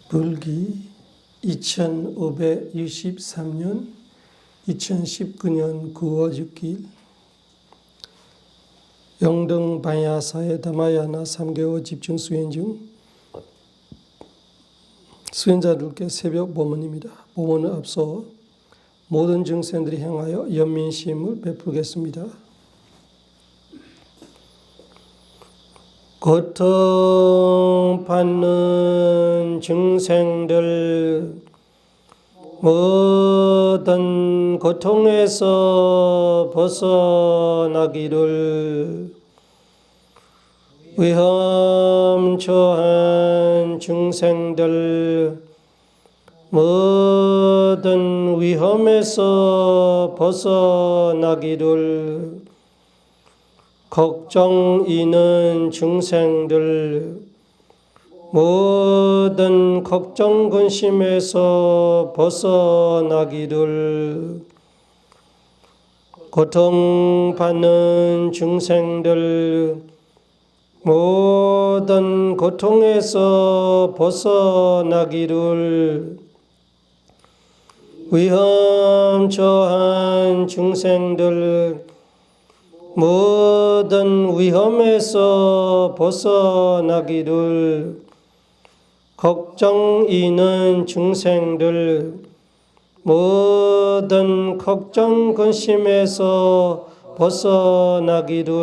불기 2563년 2019년 9월 6일 영등 방야사의 다마야나 3개월 집중 수행 중 수행자들께 새벽 법문입니다. 법문을 앞서 모든 증생들이 향하여 연민심을 베풀겠습니다. 고통받는 증생들 모든 고통에서 벗어나기를 위험처한 증생들 모든 위험에서 벗어나기를 걱정 있는 증생들 모든 걱정 근심에서 벗어나기를 고통받는 증생들 모든 고통에서 벗어나기를 위험처한 증생들 모든 위험에서 벗어나기를 걱정 있는 증생들 모든 걱정 근심에서 벗어나기를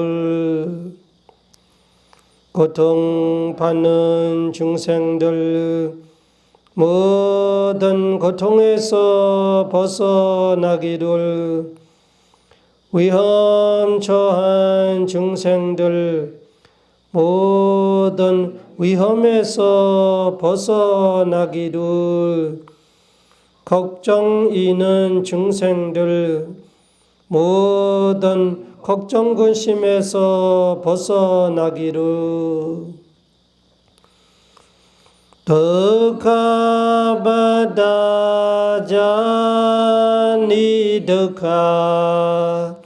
고통받는 증생들 모든 고통에서 벗어나기를 위험처한 증생들 모든 위험에서 벗어나기를 걱정 있는 증생들 모든 걱정 근심에서 벗어나기를 덕하바다자니 덕하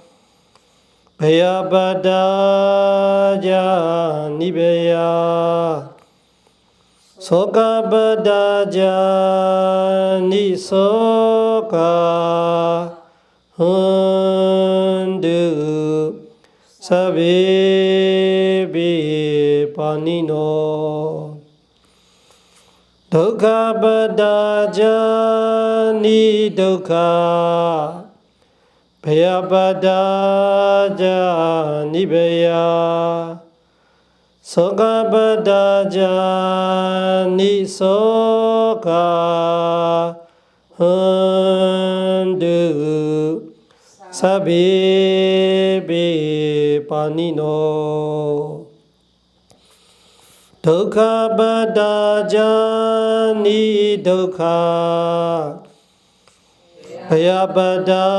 배야바다자니 배야 소가바다자니 소가 흔드 사비비 파니노 덕하바다자니 덕하 배야바다자니 배야 소가바다자니 소가 흔드 사비비 파니노 덕하바다자니 덕하 배야바다자니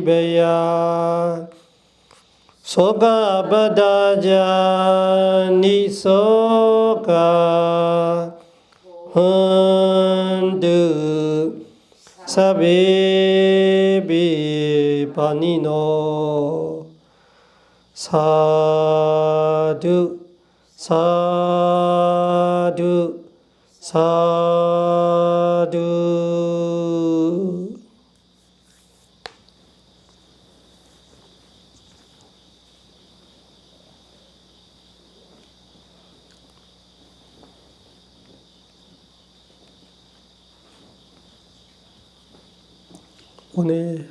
배야 소가바다자니 소가 흔드 사비비 파니노 사두 사두 사두 오늘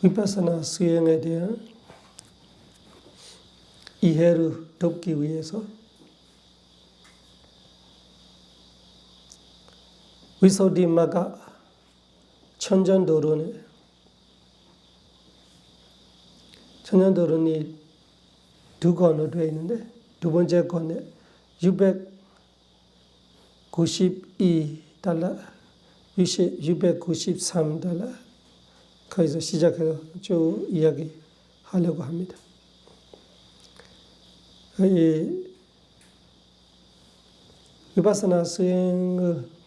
위파사나 수행에 대한 이해를 돕기 위해서 위소디마가 천전도론에 천전도론이 두 권으로 되어 있는데 두 번째 권에 692달러, 693달러 거기서 시작해서 쭉 이야기하려고 합니다. 이 위파사나 수행을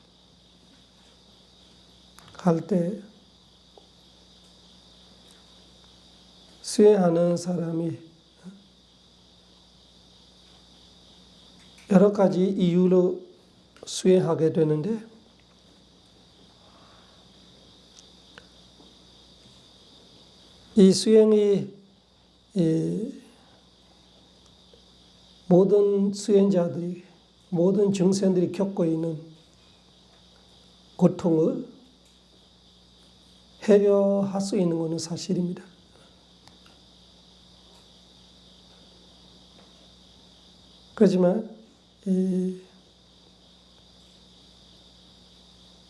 할 때 수행하는 사람이 여러 가지 이유로 수행하게 되는데 이 수행이 모든 수행자들이 모든 증세들이 겪고 있는 고통을 해결할 수 있는 것은 사실입니다. 그렇지만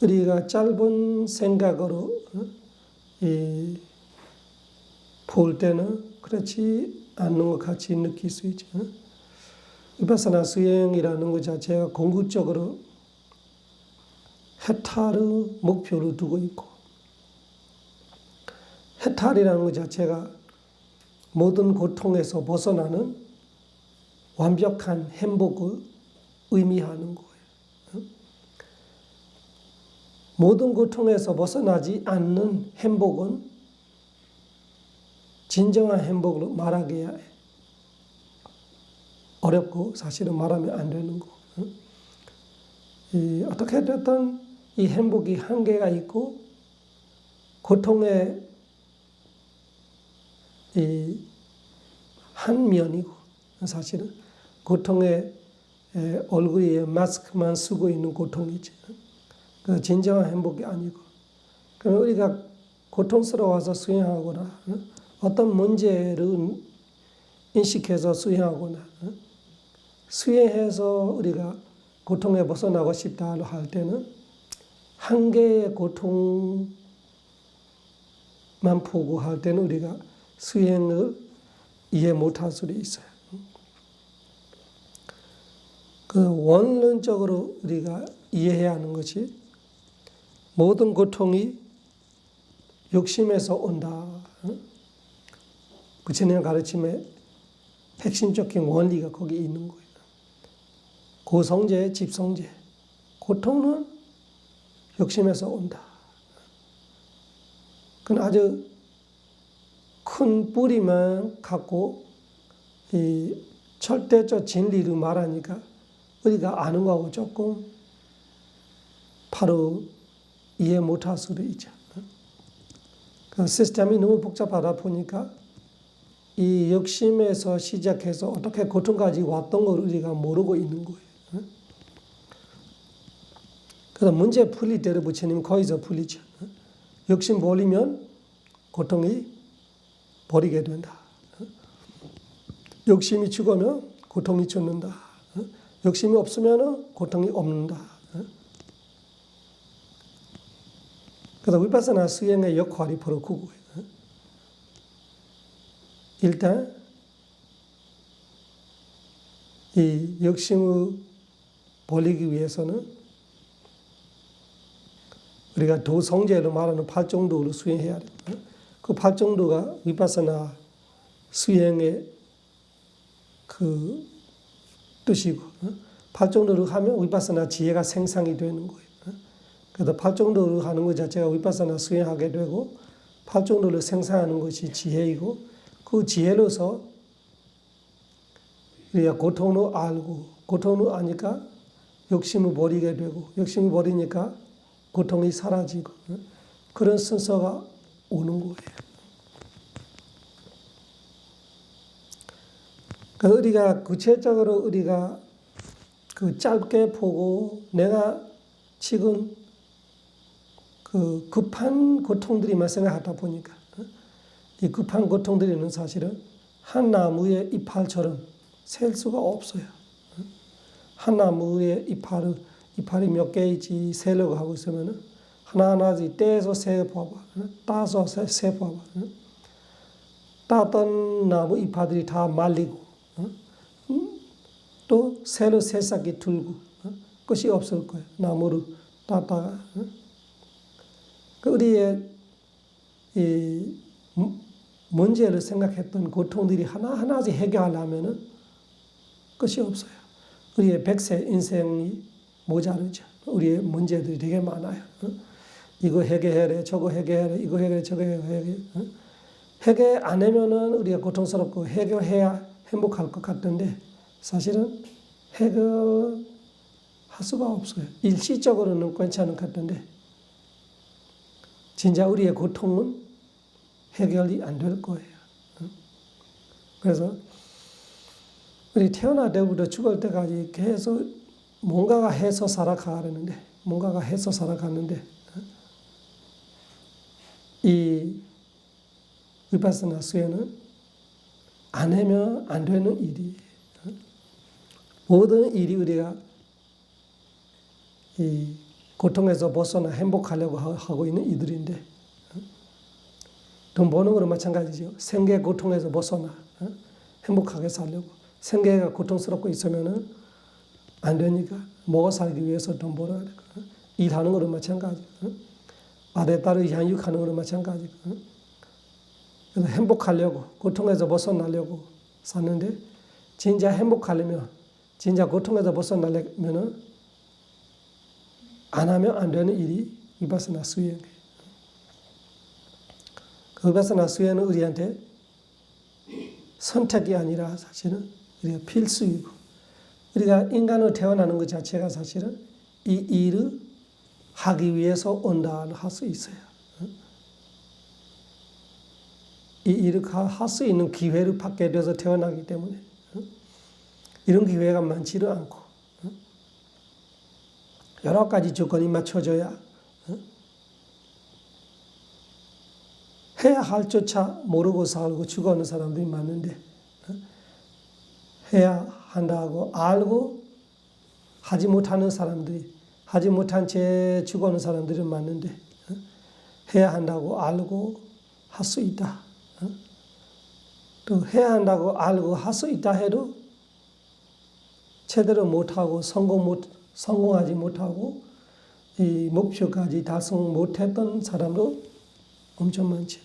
우리가 짧은 생각으로 볼 때는 그렇지 않는 것 같이 느낄 수 있죠. 위파사나 수행이라는 것 자체가 궁극적으로 해탈을 목표로 두고 있고, 해탈이라는 것 자체가 모든 고통에서 벗어나는 완벽한 행복을 의미하는 거예요. 모든 고통에서 벗어나지 않는 행복은 진정한 행복으로 말하기야 어렵고 사실은 말하면 안 되는 거. 어떻게 됐든 이 행복이 한계가 있고 고통의 한 면이고 사실은 고통의 얼굴에 마스크만 쓰고 있는 고통이지. 그 진정한 행복이 아니고. 그럼 우리가 고통스러워서 수행하거나 어떤 문제를 인식해서 수행하거나 수행해서 우리가 고통에 벗어나고 싶다 할 때는 한계의 고통만 보고 할 때는 우리가 수행을 이해 못할 수도 있어요. 그 원론적으로 우리가 이해해야 하는 것이 모든 고통이 욕심에서 온다. 부처님의 가르침의 핵심적인 원리가 거기 있는 거예요. 고성제, 집성제. 고통은 욕심에서 온다. 그건 아주 큰 뿌리만 갖고 이 절대적 진리를 말하니까 우리가 아는 거하고 조금 바로 이해 못할 수도 있죠. 그 시스템이 너무 복잡하다 보니까 이 욕심에서 시작해서 어떻게 고통까지 왔던 걸 우리가 모르고 있는 거예요. 그래서 문제 풀릴 때를 부처님 거기서 풀리죠. 욕심 버리면 고통이 버리게 된다. 욕심이 죽으면 고통이 죽는다. 욕심이 없으면 고통이 없는다. 그래서 위파사나 수행의 역할이 바로 그거예요. 일단 이 욕심을 버리기 위해서는 우리가 도성제로 말하는 8정도를 수행해야 돼요. 그 8정도가 위파사나 수행의 그 뜻이고 8정도를 하면 위파사나 지혜가 생성이 되는 거예요. 그래서 8정도를 하는 것 자체가 위파사나 수행하게 되고 8정도를 생성하는 것이 지혜이고 그 지혜로서 우리가 고통을 알고 고통을 아니까 욕심을 버리게 되고 욕심을 버리니까 고통이 사라지고 그런 순서가 오는 거예요. 그래서 우리가 구체적으로 우리가 그 짧게 보고 내가 지금 그 급한 고통들이만 생각하다 보니까 이 급한 고통들은 사실은 한 나무의 이파리처럼 셀 수가 없어요. 한 나무의 이파리 몇 개인지 세려고 하고 있으면 하나하나씩 떼서 세봐봐. 따서 세봐봐. 따던 나무 이파리들이 다 말리고 또 새로 새싹이 들고 끝이 없을 거예요. 나무를 따다가. 우리의 이 문제를 생각했던 고통들이 하나하나씩 해결하려면 끝이 없어요. 우리의 100세 인생이 모자르죠. 우리의 문제들이 되게 많아요. 이거 해결해야 저거 해결해야 이거 해결해 저거 해결해. 해결 안 하면은 우리가 고통스럽고 해결해야 행복할 것 같던데 사실은 해결할 수가 없어요. 일시적으로는 괜찮은 것 같은데 진짜 우리의 고통은 해결이 안 될 거예요. 그래서 우리 태어날 때부터 죽을 때까지 계속 뭔가가 해서 살아가는데 이 위파스나 수행은 안 하면 안 되는 일이에요. 모든 일이 우리가 이 고통에서 벗어나 행복하려고 하고 있는 이들인데 돈 버는 거는 마찬가지죠. 생계 고통에서 벗어나 행복하게 살려고. 생계가 고통스럽고 있으면은 안 되니까 먹어 살기 위해서 돈 벌어야 되고 일하는 거는 마찬가지. 아래 따로 양육하는 거는 마찬가지고. 그래서 행복하려고 고통에서 벗어나려고 사는데 진짜 행복하려면 진짜 고통에서 벗어나려면은 안 하면 안 되는 일이 위파스나 수행이에요. 그 위파스나 수행은 우리한테 선택이 아니라 사실은 우리가 필수이고 우리가 인간으로 태어나는 것 자체가 사실은 이 일을 하기 위해서 온다 할 수 있어요. 이 일을 할 수 있는 기회를 받게 돼서 태어나기 때문에 이런 기회가 많지를 않고 여러 가지 조건이 맞춰져야 해야 할 조차 모르고 살고 죽어가는 사람들이 많은데 해야 한다고 알고 하지 못하는 사람들이 하지 못한 채 죽어가는 사람들이 많은데 해야 한다고 알고 할 수 있다. 또 해야 한다고 알고 할 수 있다 해도 제대로 못하고 성공하지 못하고 이 목표까지 달성 못했던 사람도 엄청 많죠.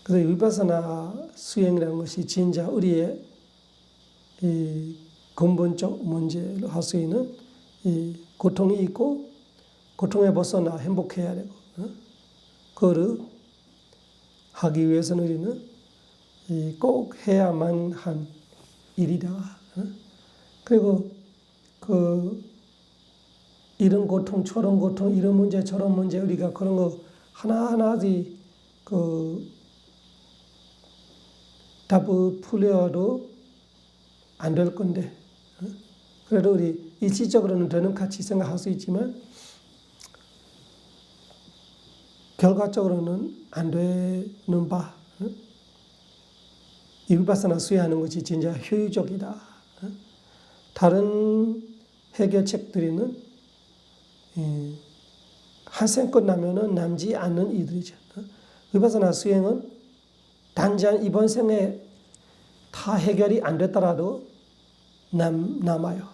그래서 위파사나 수행이라는 것이 진짜 우리의 이 근본적 문제로 할 수 있는 이 고통이 있고 고통에 벗어나 행복해야 되고 그거를 하기 위해서는 우리는 꼭 해야만 한 일이다. 그리고 이런 고통, 저런 고통, 이런 문제, 저런 문제 우리가 그런 거 하나하나씩 답을 풀려도 안 될 건데 그래도 우리 일시적으로는 되는 같이 생각할 수 있지만 결과적으로는 안 되는 바 이 위파사나 수행하는 것이 진짜 효율적이다. 다른 해결책들은 한 생 끝나면은 남지 않는 이들이죠. 위파사나 수행은 단지 이번 생에 다 해결이 안 됐더라도 남아요.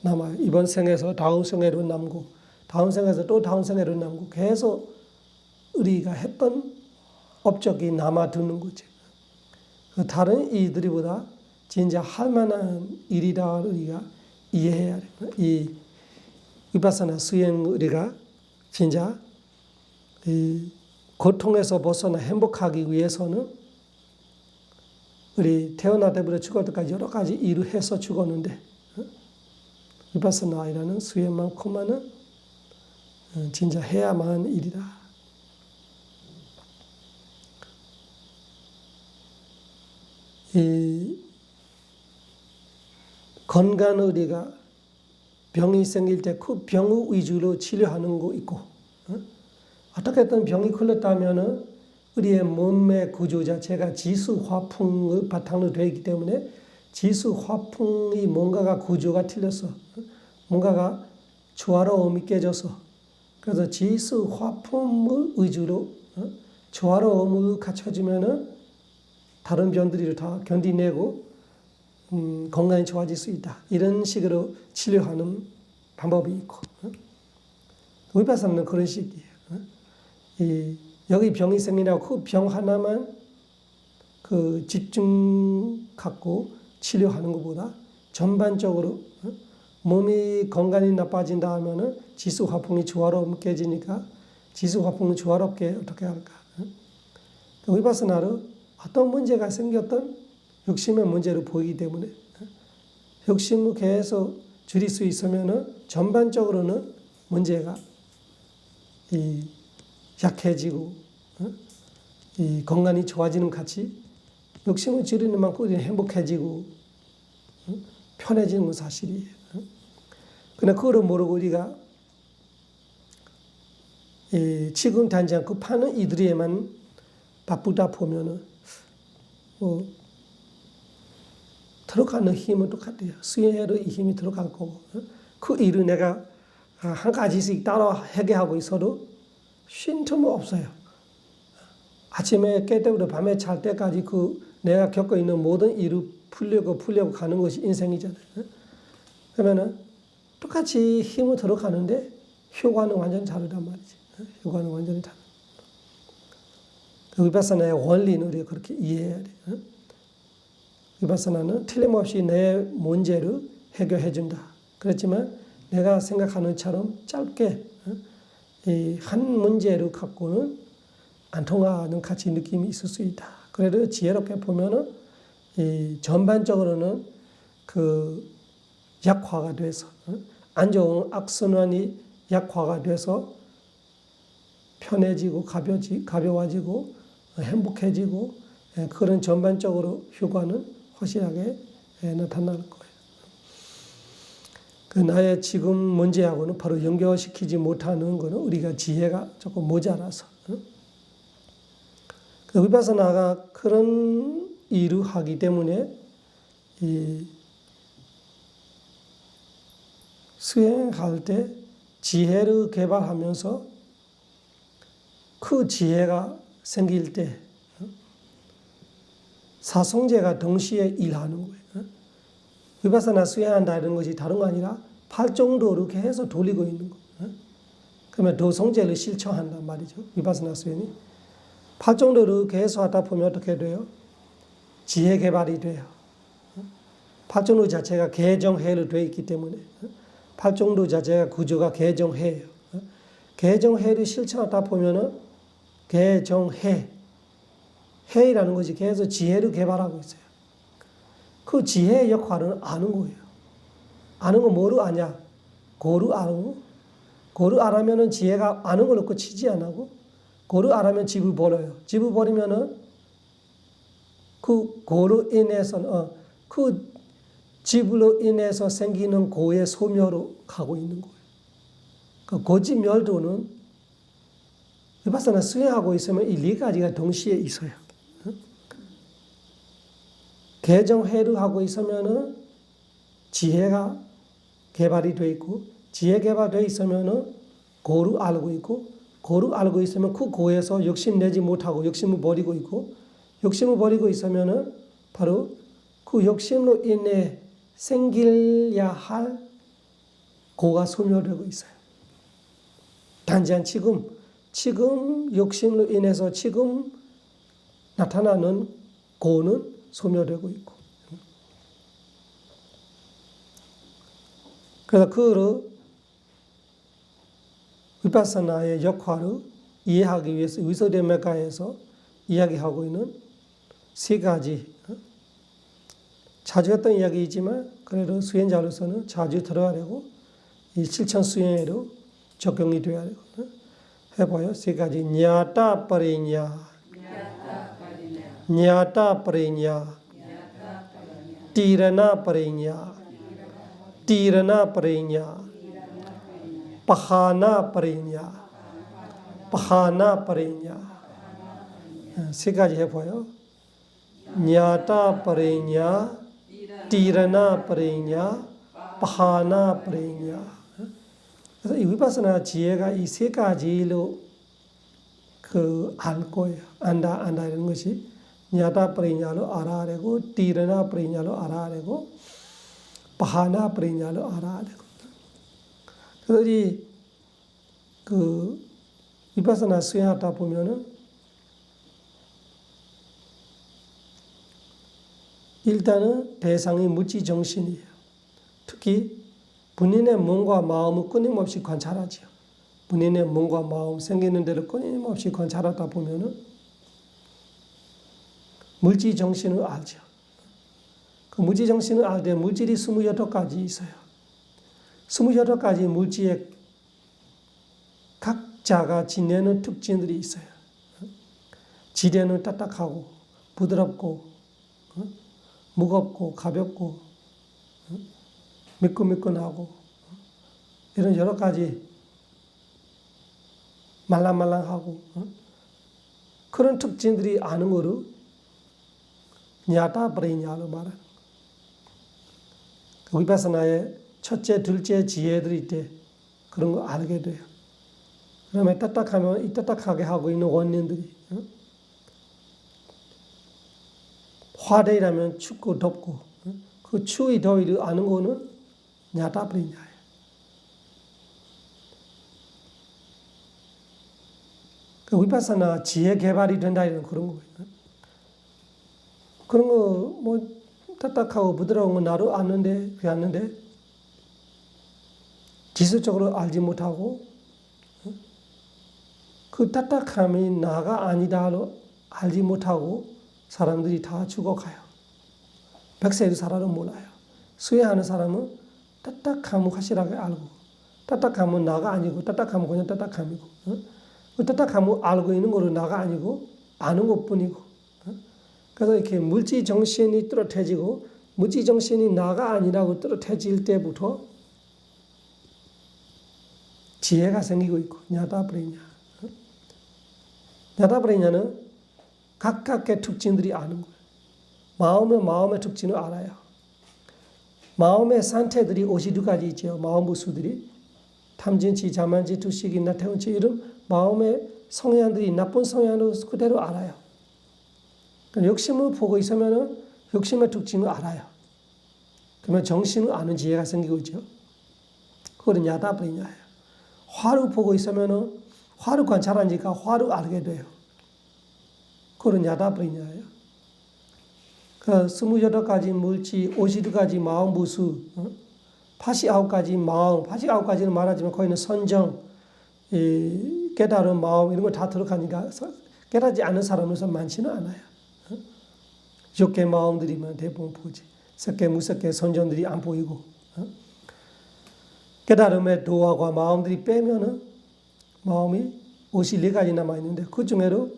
남아요. 이번 생에서 다음 생에로 남고 다음 생에서 또 다음 생에로 남고 계속 우리가 했던 업적이 남아드는 거죠. 다른 이들보다 진짜 할 만한 일이다 우리가 이해해야 돼요. 이 위파사나 수행 우리가 진짜 이 고통에서 벗어나 행복하기 위해서는 우리 태어날 때부터 죽을 때까지 여러 가지 일을 해서 죽었는데 위파사나이라는 수행만큼만은 진짜 해야만 하는 일이다. 이 건강 우리가 병이 생길 때 그 병 위주로 치료하는 거 있고 어떻게든 병이 걸렸다면은 우리의 몸의 구조 자체가 지수화풍의 바탕으로 되어 있기 때문에 지수화풍이 뭔가가 구조가 틀려서 뭔가가 조화로움이 깨져서 그래서 지수화풍의 위주로 조화로움을 갖춰주면은 다른 병들이 다 견디내고 건강이 좋아질 수 있다. 이런 식으로 치료하는 방법이 있고 위파사나는 그런 식이에요. 여기 병이 생기냐고 그 병 하나만 집중 갖고 치료하는 것보다 전반적으로 몸이 건강이 나빠진다 하면은 지수화풍이 조화롭게 깨지니까 지수화풍을 조화롭게 어떻게 할까? 위파사나로 어떤 문제가 생겼던 욕심의 문제로 보이기 때문에 욕심을 계속 줄일 수 있으면은 전반적으로는 문제가 약해지고 이 건강이 좋아지는 같이 욕심을 줄이는 만큼 우리는 행복해지고 편해지는 건 사실이에요. 그러나 그걸 모르고 우리가 지금 당장 그 파는 이들에만 바쁘다 보면은 뭐 들어가는 힘은 똑같아요. 수행해도 이 힘이 들어갈 거고 그 일을 내가 한 가지씩 따라 해결하고 있어도 쉰 틈은 없어요. 아침에 깰 때부터 밤에 잘 때까지 그 내가 겪고 있는 모든 일을 풀려고 가는 것이 인생이잖아요. 그러면은 똑같이 힘을 들어가는데 효과는 완전히 다르단 말이지. 효과는 완전히 다르다. 그 위파사나의 원리는 우리가 그렇게 이해해야 돼요. 위파사나는 틀림없이 내 문제를 해결해 준다. 그렇지만 내가 생각하는 것처럼 짧게 이 한 문제를 갖고는 안 통하는 같이 느낌이 있을 수 있다. 그래도 지혜롭게 보면은 이 전반적으로는 그 약화가 돼서 안 좋은 악순환이 약화가 돼서 편해지고 가벼워지고 행복해지고 그런 전반적으로 효과는 확실하게 나타날 거예요. 그 나의 지금 문제하고는 바로 연결시키지 못하는 것은 우리가 지혜가 조금 모자라서. 그 위파사나가 그런 일을 하기 때문에 이 수행할 때 지혜를 개발하면서 그 지혜가 생길 때 사성제가 동시에 일하는 거예요. 위파사나 수행한다는 것이 다른 거 아니라 팔정도를 계속 돌리고 있는 거예요. 그러면 도성제를 실천한단 말이죠. 위파사나 수행이. 팔정도를 계속 하다 보면 어떻게 돼요? 지혜 개발이 돼요. 팔정도 자체가 개정해로 되어 있기 때문에 팔정도 자체가 구조가 개정해예요. 개정해를 실천하다 보면은 개정해, 해이라는 것이 계속 지혜를 개발하고 있어요. 그 지혜의 역할은 아는 거예요. 아는 거 뭐로 아냐? 고를 아는 거. 고를 알아면은 지혜가 아는 걸 놓고 치지 안 하고, 고를 알아면 집을 벌어요. 집을 벌이면은 그 고로 인해서 그 집으로 인해서 생기는 고의 소멸로 가고 있는 거예요. 그 고지멸도는 위파사나 수행하고 있으면 이 네 가지가 동시에 있어요. 개정회를 하고 있으면은 지혜가 개발이 되어 있고, 지혜 개발되어 있으면은 고를 알고 있고, 고를 알고 있으면 그 고에서 욕심내지 못하고 욕심을 버리고 있고, 욕심을 버리고 있으면은 바로 그 욕심으로 인해 생길야 할 고가 소멸되고 있어요. 단지한 지금 욕심으로 인해서 지금 나타나는 고는 소멸되고 있고. 그래서 그거를 위파사나의 역할을 이해하기 위해서 위서대메가에서 이야기하고 있는 세 가지 자주 했던 이야기이지만 그래도 수행자로서는 자주 들어야 되고 이 실천 수행에도 적용이 되어야 되고 해봐요. 세 가지. 냐타 파리냐, 냐타 파리냐, 티라나 파리냐, 티라나 파리냐, 파하나 파리냐, 파하나 파리냐. 세 가지 해봐요. 냐타 파리냐, 티라나 파리냐, 파하나 파리냐. 그래서 이 위파사나 지혜가 이 세 가지로 알 거예요. 안다 이런 것이 냐타 파리냐로 알아야 되고, 티라나 파리냐로 알아야 되고, 파하나 파리냐로 알아야 되고. 그래서 이 위파사나 수행하다 보면은 일단은 대상이 무지 정신이에요. 특히 본인의 몸과 마음을 끊임없이 관찰하죠. 본인의 몸과 마음 생기는 대로 끊임없이 관찰하다 보면은 물질 정신을 알죠. 그 물질 정신을 알 때 물질이 28가지 있어요. 28가지 물질의 각자가 지내는 특징들이 있어요. 지뢰는 딱딱하고 부드럽고 무겁고 가볍고 미끈미끈하고 이런 여러 가지 말랑말랑하고 그런 특징들이 아는 거로 냐타 브레냐로 말하는 그 위파사나의 첫째, 둘째 지혜들이 있대. 그런 거 알게 돼요. 그러면 딱딱하면 이 딱딱하게 하고 있는 원인들이 화대라면 춥고 덥고 그 추위 더위를 아는 거는 냐타 브레냐예요. 그 위파사나 지혜 개발이 된다 이런 그런 거예요. 그런 거 뭐 딱딱하고 부드러운 거 나로 아는데 배웠는데 지수적으로 알지 못하고 그 딱딱함이 나가 아니다로 알지 못하고 사람들이 다 죽어가요. 100세를 살아도 몰라요. 수행하는 사람은 딱딱함을 확실하게 알고 딱딱함은 나가 아니고 딱딱함은 그냥 딱딱함이고 그 딱딱함을 알고 있는 거로 나가 아니고 아는 것뿐이고 그래서 이렇게 물질 정신이 뚜렷해지고 물질 정신이 나가 아니라고 뚜렷해질 때부터 지혜가 생기고 있고 냐타 브레냐. 냐타 브레냐는 각각의 특징들이 아는 거예요. 마음의 특징을 알아요. 마음의 상태들이 52가지 있죠. 마음 부수들이 탐진치, 자만치, 투식이, 나태운치 이런 마음의 성향들이 나쁜 성향으로 그대로 알아요. 욕심을 보고 있으면 욕심의 특징을 알아요. 그러면 정신을 아는 지혜가 생기고 있죠. 그거는 냐타 브레냐예요. 화를 보고 있으면 화를 관찰하니까 화를 알게 돼요. 그거는 냐타 브레냐예요. 그 28가지 물질, 52가지 마음 부수, 89가지 마음, 89가지는 말하지만 거기는 선정, 깨달은 마음 이런 거 다 들어가니까 깨닫지 않은 사람으로서 많지는 않아요. 6개 마음들이면 대부분 보지. 섞개, 무섞개, 선정들이 안 보이고. 깨달음의 도화과 마음들이 빼면은 마음이 54가지 남아있는데 그 중에도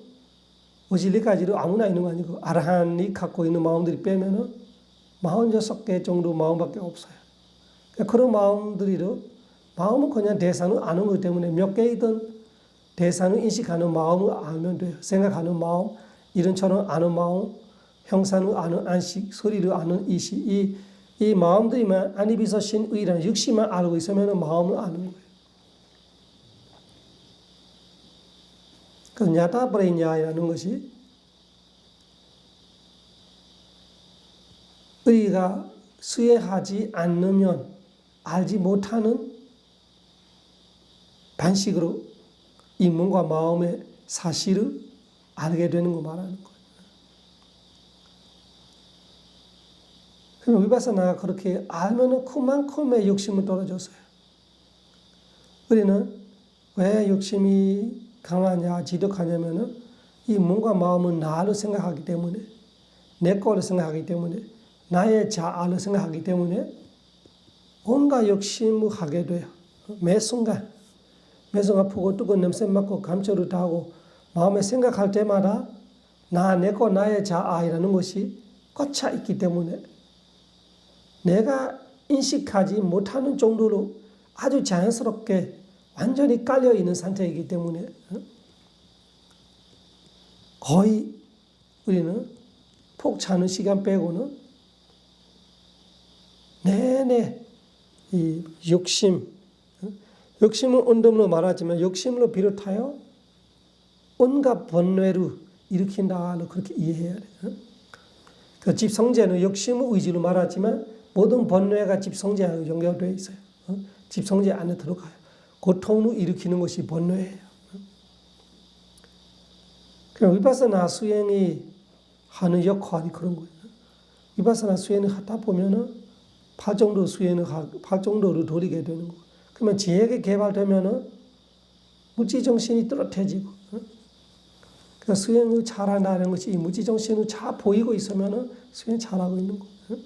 54가지로 아무나 있는 거 아니고 아라한이 갖고 있는 마음들이 빼면은 46개 정도 마음밖에 없어요. 그런 마음들이로 마음은 그냥 대상을 아는 것 때문에 몇 개이든 대상을 인식하는 마음을 알면 돼요. 생각하는 마음, 이런처럼 아는 마음, 형상을 아는 안식, 소리를 아는 이식, 이 마음들이만 안입에서 신의라는 육신만 알고 있으면 마음을 아는 거예요. 그래서 냐타 브레냐라는 것이 의가 수행하지 않으면 알지 못하는 반식으로 이 몸과 마음의 사실을 알게 되는 거 말하는 거예요. 그럼 위파사나가 그렇게 알면은 그만큼의 욕심은 떨어졌어요. 우리는 왜 욕심이 강하냐, 지독하냐면은 이 몸과 마음은 나를 생각하기 때문에, 내 거를 생각하기 때문에, 나의 자아를 생각하기 때문에 온갖 욕심을 하게 돼요. 매 순간 보고 뜨거운 냄새 맡고 감초를 타고 마음에 생각할 때마다 내 거, 나의 자아이라는 것이 꽂혀 있기 때문에 내가 인식하지 못하는 정도로 아주 자연스럽게 완전히 깔려있는 상태이기 때문에 거의 우리는 폭 차는 시간 빼고는 내내 이 욕심은 온dom으로 말하지만 욕심으로 비롯하여 온갖 번뇌를 일으킨다로 그렇게 이해해야 돼요. 그 집성제는 욕심의 의지로 말하지만 모든 번뇌가 집성제하고 연결되어 있어요. 집성제 안에 들어가요. 고통을 일으키는 것이 번뇌예요. 그럼 위파사나 수행이 하는 역할이 그런 거예요. 위파사나 수행을 하다 보면은 8정도로 돌리게 되는 거예요. 그러면 지혜가 개발되면은 무지정신이 뚜렷해지고, 그러니까 수행을 잘한다는 것이 이 무지정신을 잘 보이고 있으면은 수행 잘하고 있는 거예요.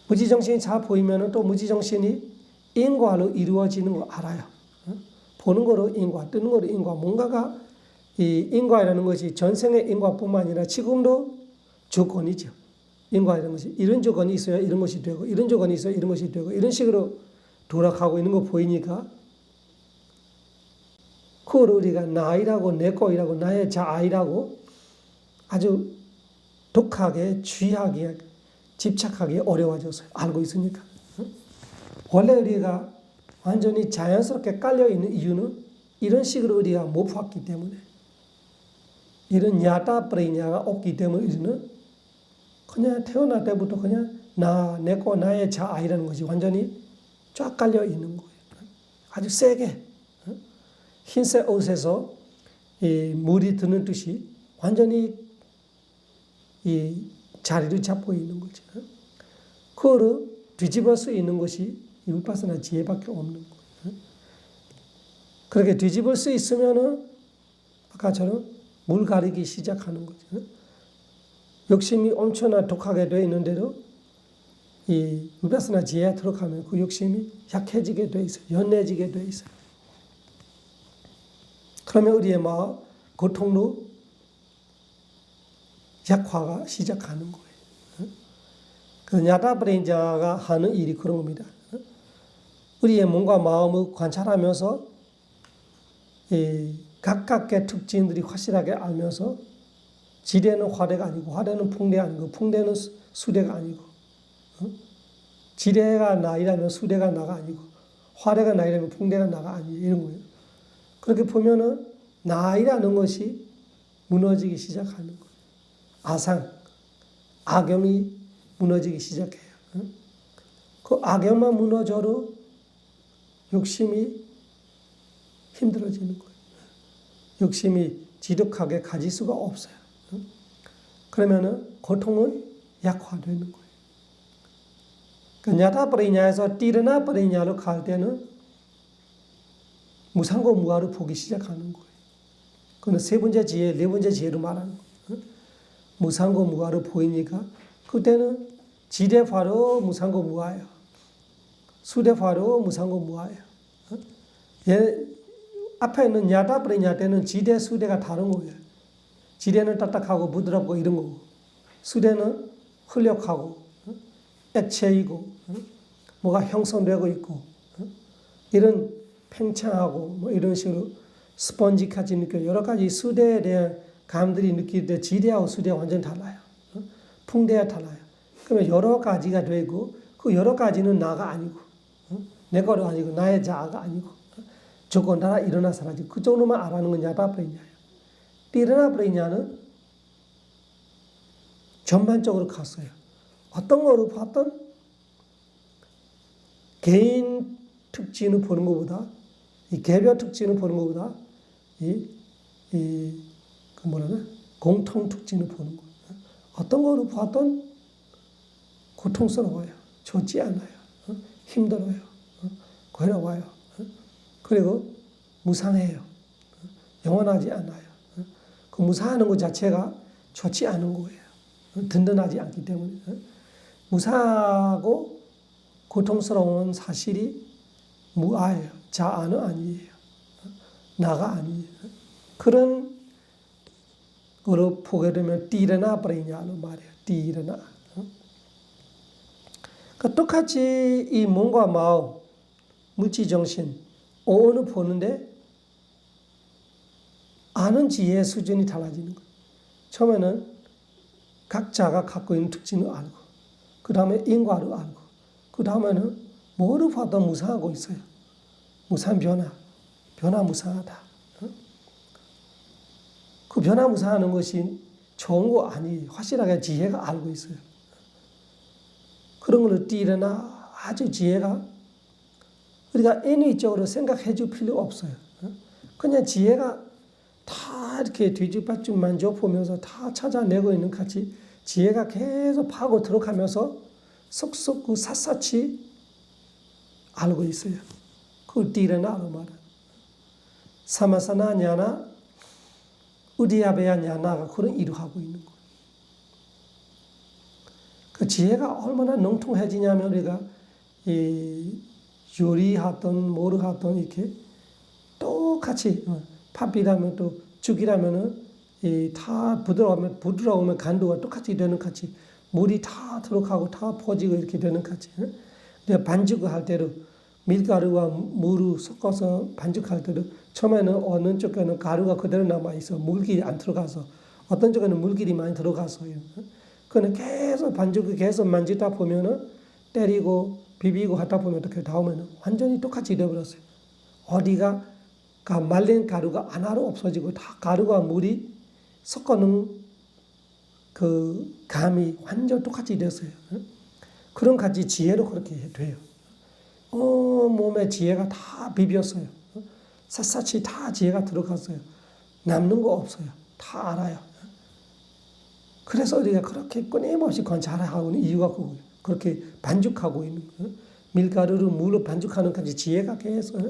무지정신이 잘 보이면 또 무지정신이 인과로 이루어지는 거 알아요. 보는 거로 인과, 뜨는 거로 인과, 뭔가가 이 인과라는 것이 전생의 인과뿐만 아니라 지금도 조건이죠. 인과라는 것이 이런 조건이 있어야 이런 것이 되고, 이런 조건이 있어야 이런 것이 되고, 이런 식으로 돌아가고 있는 거 보이니까 그걸 우리가 나이라고, 내 거이라고, 나의 자아이라고 아주 독하게, 쥐하게, 집착하기 어려워졌어요. 알고 있으니까. 원래 우리가 완전히 자연스럽게 깔려있는 이유는 이런 식으로 우리가 못 봤기 때문에, 이런 야다 프레냐가 없기 때문에 우리는 그냥 태어날 때부터 그냥 나, 내 거, 나의 자아이라는 것이 완전히 쫙 깔려 있는 거예요. 아주 세게. 흰색 옷에서 이 물이 드는 듯이 완전히 이 자리를 잡고 있는 거죠. 그거를 뒤집을 수 있는 것이 이 위파사나 지혜밖에 없는 거예요. 그렇게 뒤집을 수 있으면은 아까처럼 물 가리기 시작하는 거죠. 욕심이 엄청나 독하게 되어 있는데도 이 위파사나 지혜에 들어가면 그 욕심이 약해지게 되어 있어요. 연해지게 되어 있어요. 그러면 우리의 마음, 고통도 약화가 시작하는 거예요. 그 야다브레인자가 하는 일이 그런 겁니다. 우리의 몸과 마음을 관찰하면서 이 각각의 특징들이 확실하게 알면서 지대는 화대가 아니고 화대는 풍대 아니고 풍대는 수대가 아니고 지대가 나이라면 수대가 나가 아니고 화대가 나이라면 풍대가 나가 아니고 이런 거예요. 그렇게 보면은 나이라는 것이 무너지기 시작하는 거예요. 아상, 악염이 무너지기 시작해요. 그 악염만 무너져도 욕심이 힘들어지는 거예요. 욕심이 지독하게 가질 수가 없어요. 그러면은 고통은 약화되는 거예요. 그 야다브레냐에서 띠르나브레냐로 갈 때는 무상고 무아를 보기 시작하는 거예요. 그건 세 번째 지혜, 네 번째 지혜로 말하는 거예요. 무상고 무아를 보이니까 그때는 지대화로 무상고 무아예요. 수대화로 무상고 무아예요. 앞에 있는 야다브레냐 때는 지대, 수대가 다른 거예요. 지대는 딱딱하고 부드럽고 이런 거고, 수대는 흘력하고 액체이고 뭐가 형성되고 있고 이런 팽창하고 뭐 이런 식으로 스펀지까지 느껴요. 여러 가지 수대에 대한 감들이 느낄 때 지대하고 수대가 완전히 달라요. 풍대가 달라요. 그러면 여러 가지가 되고 그 여러 가지는 나가 아니고 내 거가 아니고 나의 자아가 아니고 조건 따라 일어나 사라지고 그 정도만 알아는 건 야다브레냐예요. 띠르나브레냐는 전반적으로 갔어요. 어떤 거를 봤던 개인 특징을 보는 것보다 이 개별 특징을 보는 것보다 그 뭐라나 공통 특징을 보는 거예요. 어떤 거를 봤던 고통스러워요. 좋지 않아요. 힘들어요. 괴로워요. 그리고 무상해요. 영원하지 않아요. 그 무상하는 것 자체가 좋지 않은 거예요. 든든하지 않기 때문에. 무상하고 고통스러운 사실이 무아예요. 자아는 아니에요. 나가 아니에요. 그런 거로 보게 되면 띠르나 브레냐로 말해요. 띠르나. 그러니까 똑같이 이 몸과 마음, 무지정신, 오온을 보는데 아는 지혜의 수준이 달라지는 거예요. 처음에는 각자가 갖고 있는 특징을 알고, 그 다음에 인과를 알고, 그 다음에는 뭐를 봐도 무상하고 있어요. 무상 변화 무상하다. 그 변화 무상하는 것이 좋은 거 아니에요. 확실하게 지혜가 알고 있어요. 그런 걸 띠르나 아주 지혜가 우리가 인위적으로 생각해 줄 필요 없어요. 그냥 지혜가 다 이렇게 뒤집어쭉 만져보면서 다 찾아내고 있는 같이 지혜가 계속 파고 들어가면서 쏙쏙 그 샅샅이 알고 있어요. 그걸 띠르나로 말은. 사마사나 냐나 우디야베야 냐나가 그런 일을 하고 있는 거예요. 그 그 지혜가 얼마나 능통해지냐면 우리가 이 요리하던 뭐를 하던 이렇게 똑같이 밥이라면 또 죽이라면은 이 다 부드러우면 간도가 똑같이 되는 같이 물이 다 들어가고 다 퍼지고 이렇게 되는 같이. 내가 반죽을 할 때도 밀가루와 물을 섞어서 반죽할 때도 처음에는 어느 쪽에는 가루가 그대로 남아 있어 물기이 안 들어가서 어떤 쪽에는 물기이 많이 들어가서요. 그는 계속 반죽을 계속 만지다 보면은 때리고 비비고 하다 보면 어떻게 나오면 완전히 똑같이 되어버렸어요. 어디가 말린 가루가 하나로 없어지고 다 가루와 물이 섞어놓은 그 감이 완전 똑같이 됐어요. 그런 같이 지혜로 그렇게 돼요. 몸에 지혜가 다 비볐어요. 샅샅이 다 지혜가 들어갔어요. 남는 거 없어요. 다 알아요. 그래서 우리가 그렇게 끊임없이 관찰하고 있는 이유가 그거예요. 그렇게 반죽하고 있는 거예요. 밀가루를 물로 반죽하는 까지 지혜가 계속.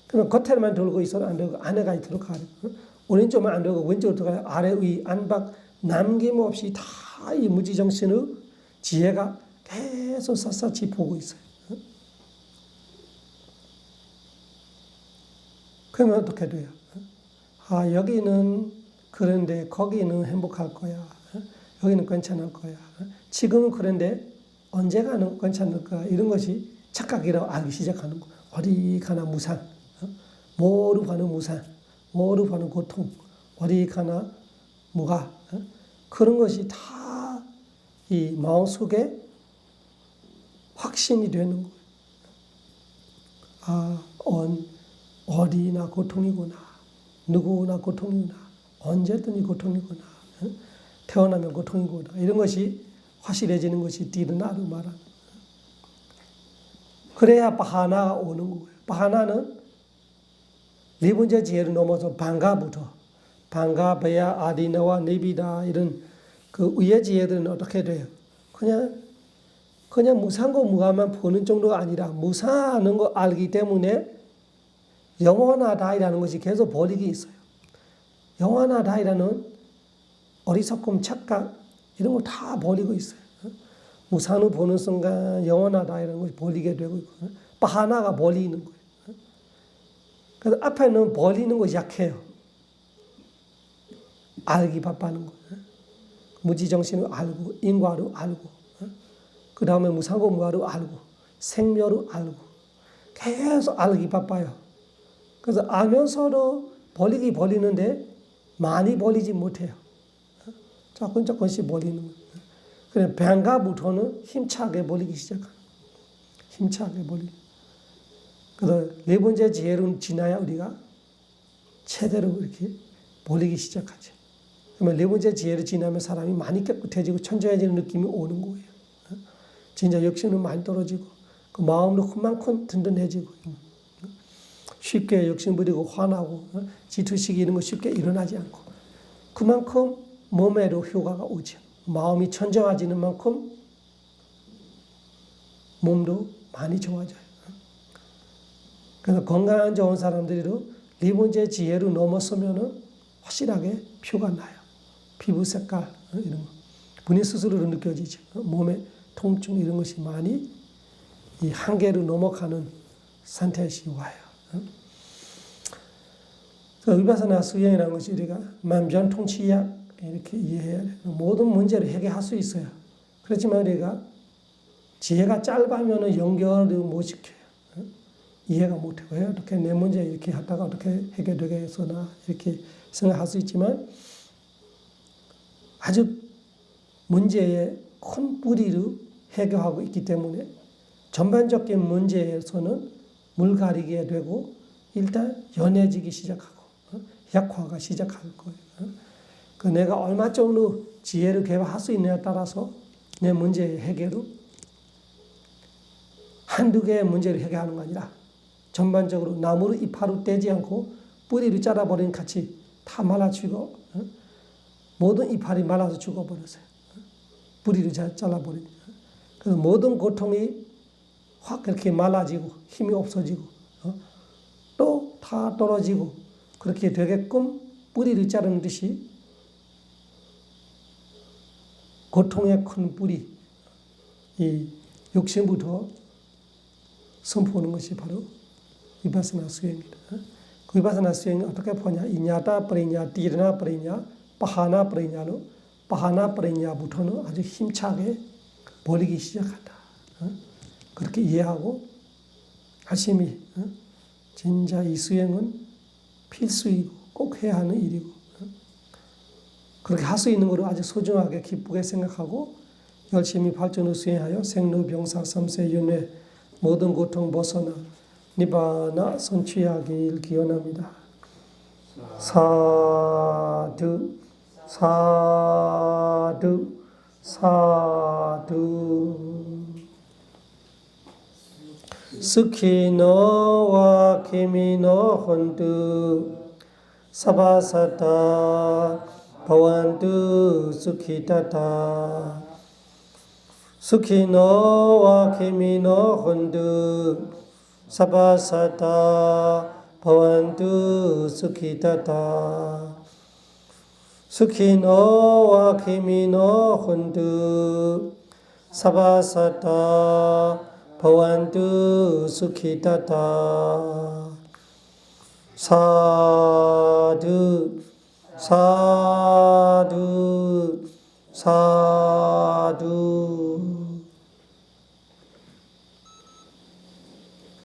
그러면 겉에만 돌고 있어도 안 되고 안에까지 들어가요. 오른쪽만 안 되고 왼쪽으로 들어가요. 아래 위 안팎 남김없이 다 이 무지정신의 지혜가 계속 샅샅이 보고 있어요. 그러면 어떻게 돼요? 여기는 그런데 거기는 행복할 거야. 여기는 괜찮을 거야. 지금은 그런데 언제가는 괜찮을 거야. 이런 것이 착각이라고 알기 시작하는 거. 어디 가나 무상. 뭐로 가는 무상. 뭐로 가는 고통. 어디 가나 무가. 그런 것이 다 이 마음속에 확신이 되는 거예요. 어디나 고통이구나. 누구나 고통이구나. 언제든지 고통이구나. 태어나면 고통이구나. 이런 것이 확실해지는 것이 디르나로 말하는 거예요. 그래야 바하나가 오는 거예요. 바하나는 네 번째 지혜를 넘어서 방가부터 방가, 베야, 아디나와 네비다 이런 그 위의 지혜들은 어떻게 돼요? 그냥 무상고 무가만 보는 정도가 아니라 무상하는 거 알기 때문에 영원하다이라는 것이 계속 버리기 있어요. 영원하다이라는 어리석음, 착각 이런 거 다 버리고 있어요. 무상을 보는 순간 영원하다이라는 것이 버리게 되고 있고 바하나가 버리는 거예요. 그래서 앞에는 버리는 것이 약해요. 알기 바빠는 거예요. 무지정신을 알고 인과를 알고 그 다음에 무상고 무아를 알고 생멸을 알고 계속 알기 바빠요. 그래서 알면서도 버리는데 많이 버리지 못해요. 조금씩 버리는 거예요. 그래서 방가부터는 힘차게 버리기 시작해요. 힘차게 버리고. 그래서 네 번째 지혜로 지나야 우리가 제대로 이렇게 버리기 시작하죠. 그러면 네 번째 지혜를 지나면 사람이 많이 깨끗해지고 천천해지는 느낌이 오는 거예요. 진짜 욕심은 많이 떨어지고 그 마음도 그만큼 든든해지고 쉽게 욕심 부리고 화나고 질투시기 이런 거 쉽게 일어나지 않고 그만큼 몸에도 효과가 오죠. 마음이 천정해지는 만큼 몸도 많이 좋아져요. 그래서 건강한 좋은 사람들도 네 번째 지혜로 넘어서면은 확실하게 표가 나요. 피부 색깔 이런 거 본인 스스로로 느껴지죠. 몸에 통증 이런 것이 많이 이 한계로 넘어가는 상태시 와요. 위파사나 수행이라는 것이 우리가 만병통치약 이렇게 이해해야 돼요. 모든 문제를 해결할 수 있어요. 그렇지만 우리가 지혜가 짧으면 연결을 못 시켜요. 이해가 못해요. 왜 어떻게 내 문제 이렇게 하다가 어떻게 해결되겠으나 이렇게 생각할 수 있지만 아주 문제의 큰 뿌리를 해결하고 있기 때문에 전반적인 문제에서는 물 가리게 되고 일단 연해지기 시작하고 약화가 시작할 거예요. 그 내가 얼마 정도 지혜를 개발할 수 있느냐에 따라서 내 문제의 해결을 한두 개의 문제를 해결하는 거 아니라 전반적으로 나무를 이파로 떼지 않고 뿌리를 잘라버리는 같이 다 말아주고 모든 이파리 말아서 죽어버렸어요. 뿌리를 잘라버리니까. 그래서 모든 고통이 확 이렇게 말라지고 힘이 없어지고 또 다 떨어지고 그렇게 되게끔 뿌리를 자르는 듯이 고통의 큰 뿌리 이 욕심부터 선포하는 것이 바로 위파스나 수행입니다. 그 위파스나 수행이 어떻게 보냐? 이냐타 프리냐, 디르나 프리냐, 파하나 프리냐로 파하나 프리냐부터는 아주 힘차게 벌리기 시작한다. 그렇게 이해하고 열심히 진짜 이 수행은 필수이고 꼭 해야 하는 일이고 그렇게 할 수 있는 것을 아주 소중하게 기쁘게 생각하고 열심히 발전을 수행하여 생로병사 삼세윤회 모든 고통 벗어나 니바나 성취하길 기원합니다. 사두 사두 사두 스키노와 키미노 혼두 사바사타 바완두 스키타타 스키노와 키미노 혼두 사바사타 바완두 스키타타 스키노와 키미노 혼두 사바사타 바완두 스키타타 사두 사두 사두